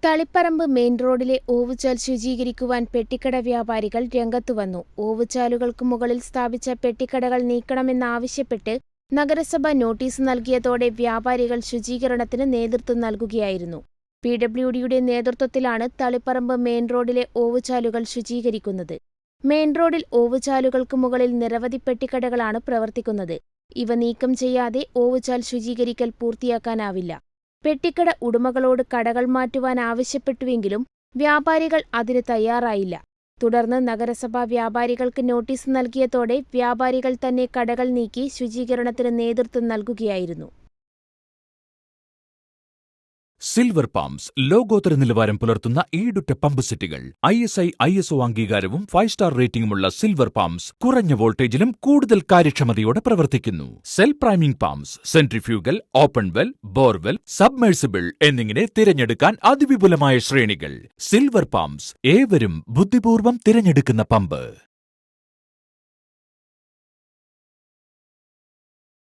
Taliparamba main റോഡിലെ ഓവുചാൽ ശുചീകരിക്കുവാൻ പെട്ടിക്കട വ്യാപാരികൾ രംഗത്തുവന്നു. ഓവുചാലുകൾക്ക് മുകളിൽ സ്ഥാപിച്ച പെട്ടിക്കടകൾ നീക്കണമെന്നാവശ്യപ്പെട്ട് നഗരസഭ നോട്ടീസ് നൽകിയതോടെ വ്യാപാരികൾ ശുചീകരണത്തിന് നേതൃത്വം നൽകുകയായിരുന്നു. PWDയുടെ നേതൃത്വത്തിലാണ് തളിപ്പറമ്പ് മെയിൻ റോഡിലെ ഓവുചാലുകൾ ശുചീകരിക്കുന്നത്. മെയിൻ റോഡിൽ ഓവുചാലുകൾക്ക് മുകളിൽ നിരവധി പെട്ടിക്കടകളാണ് പ്രവർത്തിക്കുന്നത്. ഇവ നീക്കം ചെയ്യാതെ ഓവുചാൽ ശുചീകരിക്കൽ പൂർത്തിയാക്കാനാവില്ല. പെട്ടിക്കട ഉടമകളോട് കടകൾ മാറ്റുവാൻ ആവശ്യപ്പെട്ടുവെങ്കിലും വ്യാപാരികൾ അതിന് തയ്യാറായില്ല. തുടർന്ന് നഗരസഭ വ്യാപാരികൾക്ക് നോട്ടീസ് നൽകിയതോടെ വ്യാപാരികൾ തന്നെ കടകൾ നീക്കി ശുചീകരണത്തിന് നേതൃത്വം നൽകുകയായിരുന്നു. സിൽവർ പമ്പ്സ് ലോകോത്തര നിലവാരം പുലർത്തുന്ന ഈടുറ്റ പമ്പ് സെറ്റുകൾ. ISI ISO അംഗീകാരവും 5 സ്റ്റാർ റേറ്റിംഗുമുള്ള സിൽവർ പമ്പ്സ് കുറഞ്ഞ വോൾട്ടേജിലും കൂടുതൽ കാര്യക്ഷമതയോടെ പ്രവർത്തിക്കുന്നു. Cell priming pumps, centrifugal, open well, borewell, submersible എന്നിങ്ങനെ തിരഞ്ഞെടുക്കാൻ അതിവിപുലമായ ശ്രേണികൾ. സിൽവർ പമ്പ്സ്, ഏവരും ബുദ്ധിപൂർവ്വം തിരഞ്ഞെടുക്കുന്ന പമ്പ്.